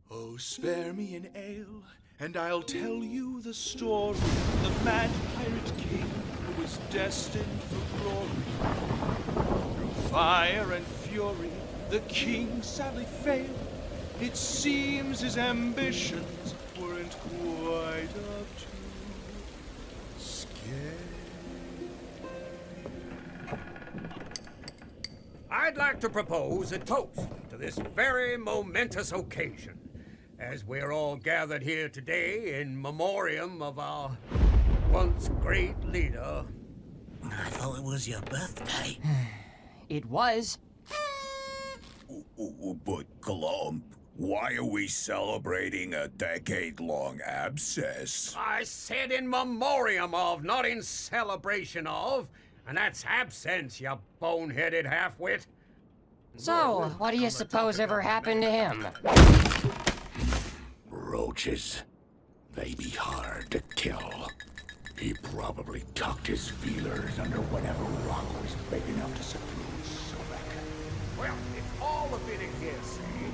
Oh, spare me an ale, and I'll tell you the story of the mad pirate king who was destined for glory. Through fire and fury, the king sadly failed. It seems his ambitions weren't quite up to scale. I'd like to propose a toast to this very momentous occasion, as we're all gathered here today in memoriam of our once great leader. I thought it was your birthday. It was. But, Glump, why are we celebrating a decade-long abscess? I said in memoriam of, not in celebration of. And that's absence, you boneheaded half-wit. So, what do you suppose ever happened to him? Roaches. They be hard to kill. He probably tucked his feelers under whatever rock was big enough to seclude Sobek. Well, it's all a bit of hearsay,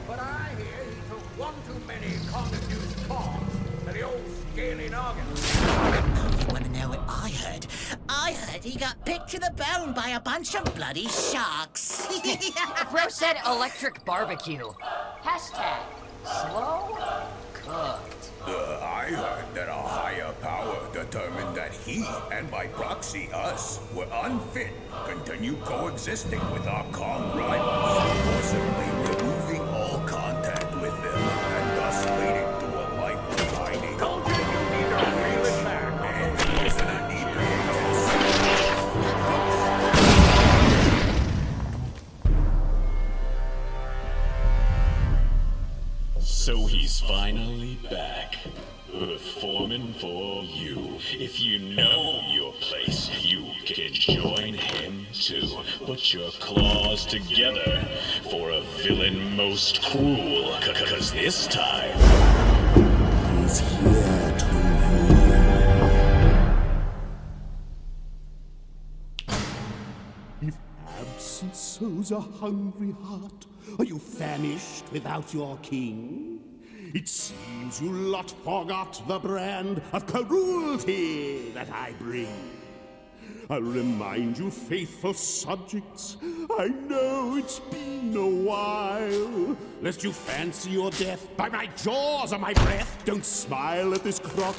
but I hear he took one too many conduct calls to the old scaly noggin. You want to know what I heard? I heard he got picked to the bone by a bunch of bloody sharks. Bro said electric barbecue. Hashtag slow cooked. I heard that a higher power determined that he, and by proxy us, were unfit to continue coexisting with our calm rivals, forcibly removing all contact with them, and thus leading to a life of hiding. Told you need to reel it back. And infinite So he's finally back, performing for you. If you know your place, you can join him too. Put your claws together for a villain most cruel, 'cause this time He's here to rule. If absence sows a hungry heart, are you famished without your king? It seems you lot forgot the brand of cruelty that I bring. I'll remind you, faithful subjects, I know it's been a while, lest you fancy your death by my jaws or my breath. Don't smile at this crocodile.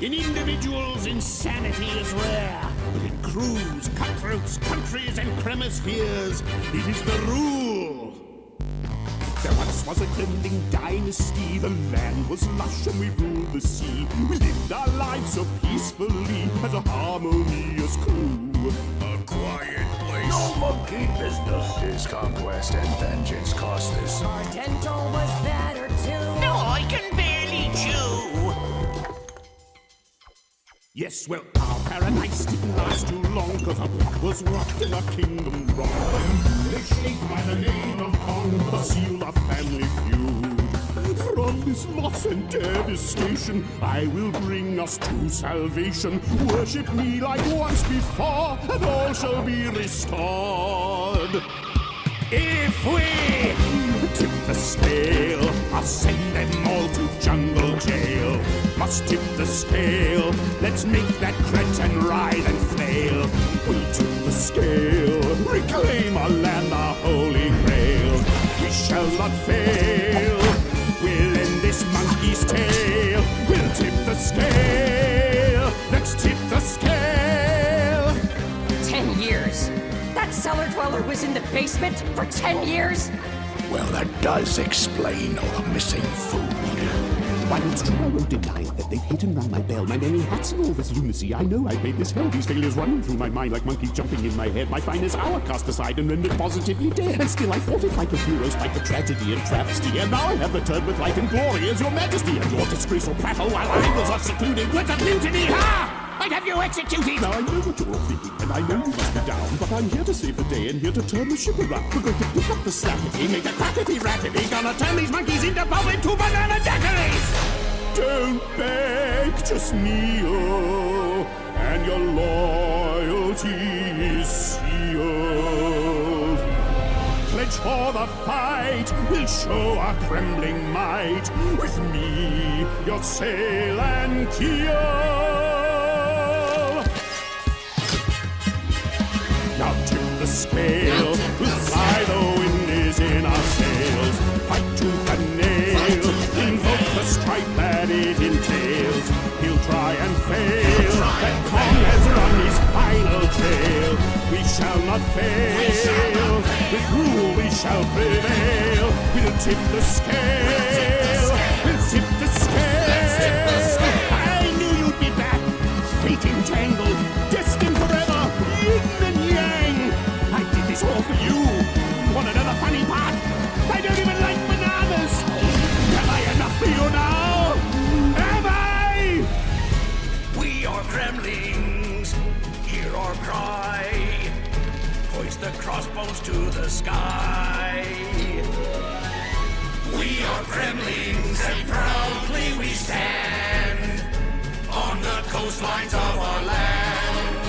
In individuals, insanity is rare, but in crews, cutthroats, countries, and cremaspheres, it is the rule. There once was a cleansing dynasty. The land was lush and we ruled the sea. We lived our lives so peacefully as a harmonious crew. A quiet place. No monkey business. His conquest and vengeance cost this. Our dental was better too. No, I can barely chew. Yes, well, our paradise didn't last too long, 'cause our block was rocked and our kingdom rocked. They shaped by the name of Kong, the seal of family feud. From this loss and devastation, I will bring us to salvation. Worship me like once before, and all shall be restored. If we tip the scale, I'll send them all to jungle jail. Must tip the scale, let's make that cretin writhe and flail. We'll tip the scale, reclaim our land, our holy grail. We shall not fail, we'll end this monkey's tale. We'll tip the scale, let's tip the scale. 10 years. That cellar dweller was in the basement for 10 years? Well, that does explain all the missing food. While it's true I won't deny that they've hit and run my bell, my many hats and all this lunacy, I know I've made this hell. These failures running through my mind like monkeys jumping in my head. My finest hour cast aside and rendered positively dead. And still I fought it like a hero, spite the tragedy and travesty. And now I have returned with light and glory as your majesty. And your disgraceful prattle while I was off secluded with a mutiny. Ha! I'd have you executed! Now I know what you're all thinking, and I know you must be down, but I'm here to save the day and here to turn the ship around. We're going to pick up the slackety, make a crackety rackety, gonna turn these monkeys into into banana daiquiris! Don't beg, just kneel, and your loyal for the fight. We'll show our trembling might. With me, your sail and keel. Now tip the scale. We'll fly, the wind is in our sails. Fight tooth and nail. Invoke the strife that it entails. He'll try and fail. That Kong has run his final trail. We shall not fail. With rule we shall prevail. We'll tip the scale. We'll tip the scale. I knew you'd be back. Fate entangled, destined forever. Yin and yang. I did this all for you. Want another funny part? I don't even like bananas. Am I enough for you now? Am I? We are Kremlings, hear our cry. Hoist the crossbones to the sky. We are Kremlings and proudly we stand on the coastlines of our land.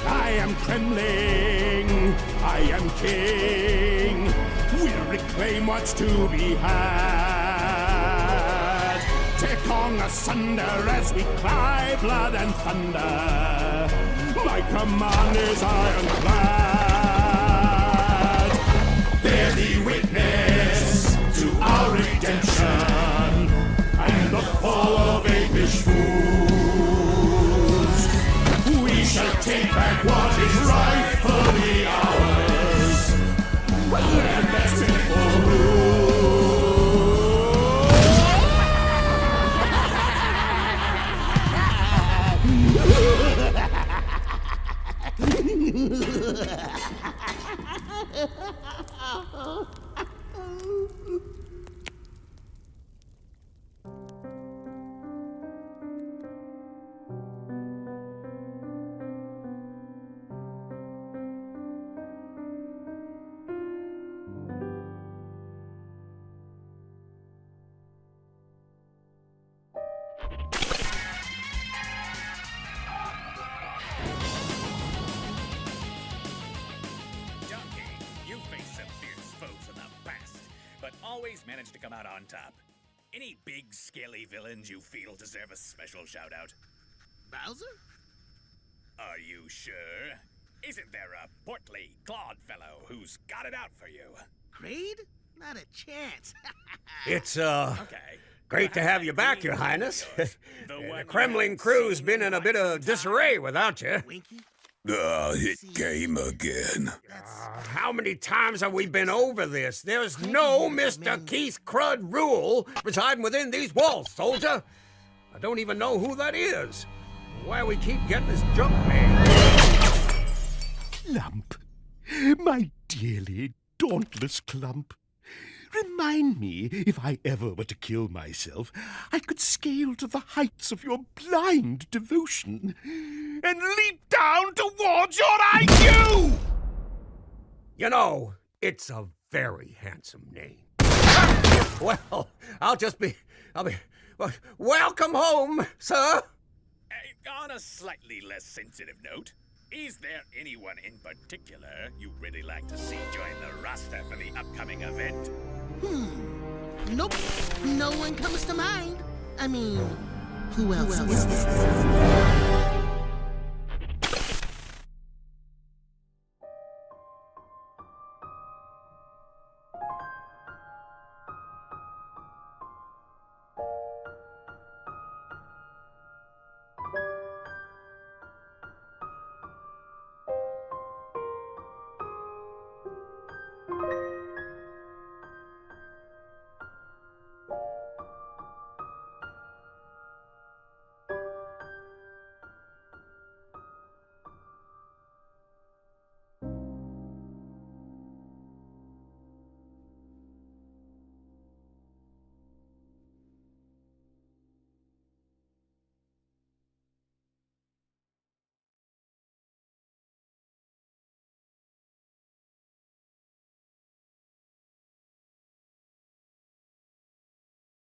I am Kremling, I am king. We'll reclaim what's to be had. Tear Kong asunder as we cry blood and thunder. My command is ironclad. Bear thee witness to our redemption and the fall of apish fools. We shall take back what is rightfully ours. And that's it for rule. Always manage to come out on top. Any big, scaly villains you feel deserve a special shout-out? Bowser? Are you sure? Isn't there a portly, clawed fellow who's got it out for you? Kraid? Not a chance. It's, Okay. great to have you back, Your Highness. The Kremlin crew's been in a bit of disarray without you. Winky? It came again. How many times have we been over this? There's no Mr. Keith Crud Rule residing within these walls, soldier. I don't even know who that is. Why we keep getting this junk man? Clump, my dearly dauntless Clump. Remind me, if I ever were to kill myself, I could scale to the heights of your blind devotion and leap down towards your IQ! You know, it's a very handsome name. Well, I'll be, well, welcome home, sir. On a slightly less sensitive note, is there anyone in particular you'd really like to see join the roster for the upcoming event? Nope. No one comes to mind. I mean, who else is there?